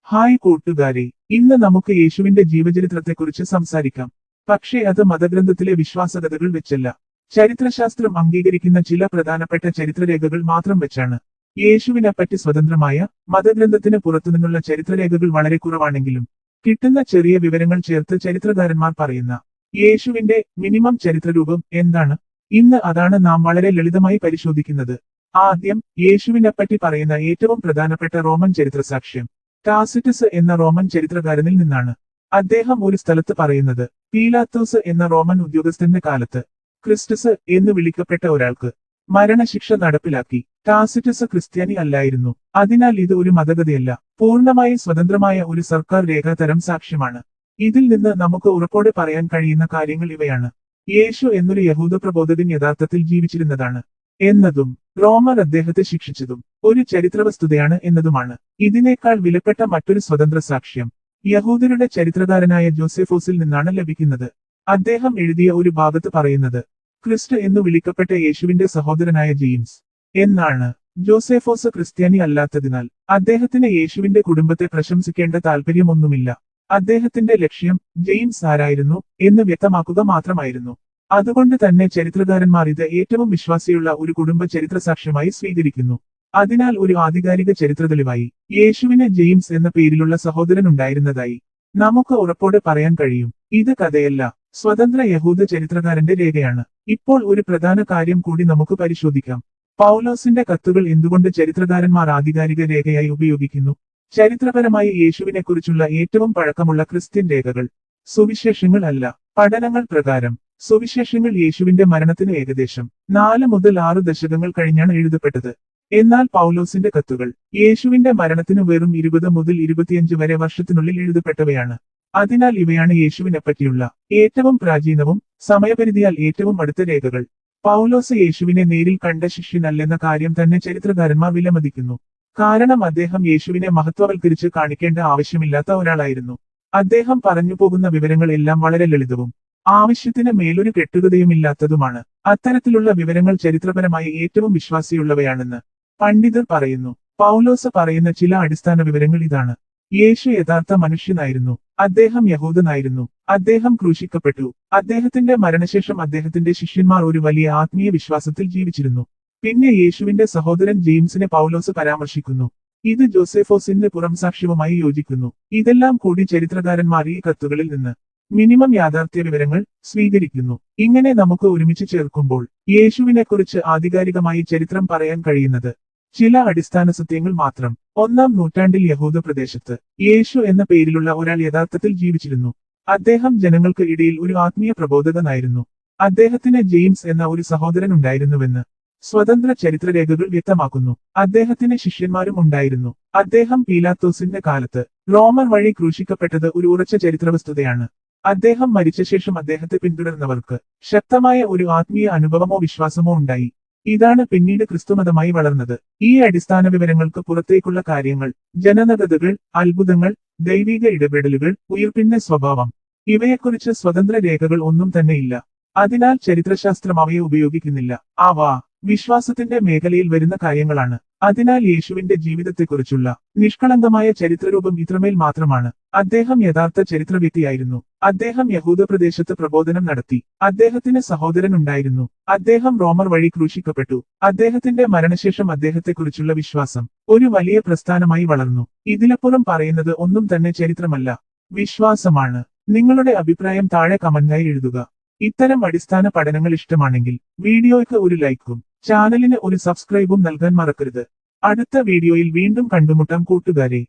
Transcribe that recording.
Hi കൂട്ടുകാരെ, ഇന്ന് നമുക്ക് യേശുവിന്റെ ജീവചരിത്രത്തെക്കുറിച്ച് സംസാരിക്കാം. പക്ഷേ അത് മതഗ്രന്ഥത്തിലെ വിശ്വാസകഥകൾ വെച്ചല്ല. ചരിത്രശാസ്ത്രം അംഗീകരിക്കുന്ന ചില പ്രധാനപ്പെട്ട ചരിത്രരേഖകൾ മാത്രം വെച്ചാണ്. യേശുവിനെപ്പറ്റി സ്വതന്ത്രമായ മതഗ്രന്ഥത്തിന് പുറത്തുനിന്നുള്ള ചരിത്രരേഖകൾ വളരെ കുറവാണെങ്കിലും കിട്ടുന്ന ചെറിയ വിവരങ്ങൾ ചേർത്ത് ചരിത്രകാരന്മാർ പറയുന്ന യേശുവിന്റെ മിനിമം ചരിത്രരൂപം എന്താണ്? ഇന്ന് അതാണ് നാം വളരെ ലളിതമായി പരിശോധിക്കുന്നത്. ആദ്യം യേശുവിനെപ്പറ്റി പറയുന്ന ഏറ്റവും പ്രധാനപ്പെട്ട റോമൻ ചരിത്രസാക്ഷ്യം ടാസിറ്റസ് എന്ന റോമൻ ചരിത്രകാരനിൽ നിന്നാണ്. അദ്ദേഹം ഒരു സ്ഥലത്ത് പറയുന്നത്, പീലാത്തോസ് എന്ന റോമൻ ഉദ്യോഗസ്ഥന്റെ കാലത്ത് ക്രിസ്റ്റസ് എന്ന് വിളിക്കപ്പെട്ട ഒരാൾക്ക് മരണശിക്ഷ നടപ്പിലാക്കി. ടാസിറ്റസ് ക്രിസ്ത്യാനി അല്ലായിരുന്നു. അതിനാൽ ഇത് ഒരു മതകഥയല്ല, പൂർണ്ണമായി സ്വതന്ത്രമായ ഒരു സർക്കാർ രേഖാതരം സാക്ഷ്യമാണ്. ഇതിൽ നിന്ന് നമുക്ക് ഉറപ്പോടെ പറയാൻ കഴിയുന്ന കാര്യങ്ങൾ ഇവയാണ്: യേശു എന്നൊരു യഹൂദ പ്രബോധകൻ യഥാർത്ഥത്തിൽ ജീവിച്ചിരുന്നതാണ് എന്നതും റോമർ അദ്ദേഹത്തെ ശിക്ഷിച്ചതും ഒരു ചരിത്രവസ്തുതയാണ് എന്നതുമാണ്. ഇതിനേക്കാൾ വിലപ്പെട്ട മറ്റൊരു സ്വതന്ത്ര സാക്ഷ്യം യഹൂദരുടെ ചരിത്രകാരനായ ജോസെഫോസിൽ നിന്നാണ് ലഭിക്കുന്നത്. അദ്ദേഹം എഴുതിയ ഒരു ഭാഗത്ത് പറയുന്നത്, ക്രിസ്റ്റ് എന്നു വിളിക്കപ്പെട്ട യേശുവിന്റെ സഹോദരനായ ജെയിംസ് എന്നാണ്. ജോസെഫോസ് ക്രിസ്ത്യാനി അല്ലാത്തതിനാൽ അദ്ദേഹത്തിന് യേശുവിന്റെ കുടുംബത്തെ പ്രശംസിക്കേണ്ട താല്പര്യമൊന്നുമില്ല. അദ്ദേഹത്തിന്റെ ലക്ഷ്യം ജെയിംസ് ആരായിരുന്നു എന്ന് വ്യക്തമാക്കുക മാത്രമായിരുന്നു. അതുകൊണ്ട് തന്നെ ചരിത്രകാരന്മാർ ഇത് ഏറ്റവും വിശ്വാസിയുള്ള ഒരു കുടുംബ ചരിത്രസാക്ഷ്യമായി സ്വീകരിക്കുന്നു. അതിനാൽ ഒരു ആധികാരിക ചരിത്ര തെളിവായി യേശുവിന് ജെയിംസ് എന്ന പേരിലുള്ള സഹോദരൻ ഉണ്ടായിരുന്നതായി നമുക്ക് ഉറപ്പോടെ പറയാൻ കഴിയും. ഇത് കഥയല്ല, സ്വതന്ത്ര യഹൂദ ചരിത്രകാരന്റെ രേഖയാണ്. ഇപ്പോൾ ഒരു പ്രധാന കാര്യം കൂടി നമുക്ക് പരിശോധിക്കാം. പൗലോസിന്റെ കത്തുകൾ എന്തുകൊണ്ട് ചരിത്രകാരന്മാർ ആധികാരിക രേഖയായി ഉപയോഗിക്കുന്നു? ചരിത്രപരമായി യേശുവിനെക്കുറിച്ചുള്ള ഏറ്റവും പഴക്കമുള്ള ക്രിസ്ത്യൻ രേഖകൾ സുവിശേഷങ്ങൾ അല്ല. പഠനങ്ങൾ പ്രകാരം സുവിശേഷങ്ങൾ യേശുവിന്റെ മരണത്തിന് ഏകദേശം 4 മുതൽ 6 ദശകങ്ങൾ കഴിഞ്ഞാണ് എഴുതപ്പെട്ടത്. എന്നാൽ പൗലോസിന്റെ കത്തുകൾ യേശുവിന്റെ മരണത്തിനു വെറും 20 മുതൽ 25 വരെ വർഷത്തിനുള്ളിൽ എഴുതപ്പെട്ടവയാണ്. അതിനാൽ ഇവയാണ് യേശുവിനെപ്പറ്റിയുള്ള ഏറ്റവും പ്രാചീനവും സമയപരിധിയാൽ ഏറ്റവും അടുത്ത രേഖകൾ. പൗലോസ് യേശുവിനെ നേരിൽ കണ്ട ശിഷ്യനല്ലെന്ന കാര്യം തന്നെ ചരിത്രകാരന്മാർ വിലമതിക്കുന്നു. കാരണം അദ്ദേഹം യേശുവിനെ മഹത്വവൽക്കരിച്ച് കാണിക്കേണ്ട ആവശ്യമില്ലാത്ത ഒരാളായിരുന്നു. അദ്ദേഹം പറഞ്ഞു പോകുന്ന വിവരങ്ങൾ എല്ലാം വളരെ ലളിതവും ആവശ്യത്തിന് മേലൊരു കെട്ടുകഥയുമില്ലാത്തതുമാണ്. അത്തരത്തിലുള്ള വിവരങ്ങൾ ചരിത്രപരമായി ഏറ്റവും വിശ്വാസിയുള്ളവയാണെന്ന് പണ്ഡിതർ പറയുന്നു. പൗലോസ് പറയുന്ന ചില അടിസ്ഥാന വിവരങ്ങൾ ഇതാണ്: യേശു യഥാർത്ഥ മനുഷ്യനായിരുന്നു. അദ്ദേഹം യഹൂദനായിരുന്നു. അദ്ദേഹം ക്രൂശിക്കപ്പെട്ടു. അദ്ദേഹത്തിന്റെ മരണശേഷം അദ്ദേഹത്തിന്റെ ശിഷ്യന്മാർ ഒരു വലിയ ആത്മീയ വിശ്വാസത്തിൽ ജീവിച്ചിരുന്നു. പിന്നെ യേശുവിന്റെ സഹോദരൻ ജെയിംസിനെ പൗലോസ് പരാമർശിക്കുന്നു. ഇത് ജോസെഫോസിന്റെ പുറംസാക്ഷ്യവുമായി യോജിക്കുന്നു. ഇതെല്ലാം കൂടി ചരിത്രകാരന്മാർ ഈ കത്തുകളിൽ നിന്ന് മിനിമം യാഥാർത്ഥ്യ വിവരങ്ങൾ സ്വീകരിക്കുന്നു. ഇങ്ങനെ നമുക്ക് ഒരുമിച്ച് ചേർക്കുമ്പോൾ യേശുവിനെക്കുറിച്ച് ആധികാരികമായി ചരിത്രം പറയാൻ കഴിയുന്നത് ചില അടിസ്ഥാന സത്യങ്ങൾ മാത്രം. 1-ാം നൂറ്റാണ്ടിൽ യഹൂദ പ്രദേശത്ത് യേശു എന്ന പേരിലുള്ള ഒരാൾ യഥാർത്ഥത്തിൽ ജീവിച്ചിരുന്നു. അദ്ദേഹം ജനങ്ങൾക്ക് ഇടയിൽ ഒരു ആത്മീയ പ്രബോധകനായിരുന്നു. അദ്ദേഹത്തിന് ജെയിംസ് എന്ന ഒരു സഹോദരൻ ഉണ്ടായിരുന്നുവെന്ന് സ്വതന്ത്ര ചരിത്രരേഖകൾ വ്യക്തമാക്കുന്നു. അദ്ദേഹത്തിന് ശിഷ്യന്മാരും ഉണ്ടായിരുന്നു. അദ്ദേഹം പീലാത്തോസിന്റെ കാലത്ത് റോമർ വഴി ക്രൂശിക്കപ്പെട്ടത് ഒരു ഉറച്ച ചരിത്രവസ്തുതയാണ്. അദ്ദേഹം മരിച്ച ശേഷം അദ്ദേഹത്തെ പിന്തുടർന്നവർക്ക് ശക്തമായ ഒരു ആത്മീയ അനുഭവമോ വിശ്വാസമോ ഉണ്ടായി. ഇതാണ് പിന്നീട് ക്രിസ്തുമതമായി വളർന്നത്. ഈ അടിസ്ഥാന വിവരങ്ങൾക്ക് പുറത്തേക്കുള്ള കാര്യങ്ങൾ, ജനനകഥകൾ, അത്ഭുതങ്ങൾ, ദൈവിക ഇടപെടലുകൾ, ഉയിർപ്പിന്റെ സ്വഭാവം, ഇവയെക്കുറിച്ച് സ്വതന്ത്ര രേഖകൾ ഒന്നും തന്നെയില്ല. അതിനാൽ ചരിത്രശാസ്ത്രം അവയെ ഉപയോഗിക്കുന്നില്ല. അവ വിശ്വാസത്തിന്റെ മേഖലയിൽ വരുന്ന കാര്യങ്ങളാണ്. അതിനാൽ യേശുവിന്റെ ജീവിതത്തെക്കുറിച്ചുള്ള നിഷ്കളങ്കമായ ചരിത്രരൂപം ഇത്രമേൽ മാത്രമാണ്. അദ്ദേഹം യഥാർത്ഥ ചരിത്ര വ്യക്തിയായിരുന്നു. അദ്ദേഹം യഹൂദ പ്രദേശത്ത് പ്രബോധനം നടത്തി. അദ്ദേഹത്തിന് സഹോദരൻ ഉണ്ടായിരുന്നു. അദ്ദേഹം റോമർ വഴി ക്രൂശിക്കപ്പെട്ടു. അദ്ദേഹത്തിന്റെ മരണശേഷം അദ്ദേഹത്തെക്കുറിച്ചുള്ള വിശ്വാസം ഒരു വലിയ പ്രസ്ഥാനമായി വളർന്നു. ഇതിലപ്പുറം പറയുന്നത് ഒന്നും തന്നെ ചരിത്രമല്ല, വിശ്വാസമാണ്. നിങ്ങളുടെ അഭിപ്രായം താഴെ കമന്റായി എഴുതുക. ഇത്തരം അടിസ്ഥാന പഠനങ്ങൾ ഇഷ്ടമാണെങ്കിൽ വീഡിയോയ്ക്ക് ഒരു ലൈക്കും ചാനലിന് ഒരു സബ്സ്ക്രൈബും നൽകാൻ മറക്കരുത്. അടുത്ത വീഡിയോയിൽ വീണ്ടും കണ്ടുമുട്ടാം കൂട്ടുകാരെ.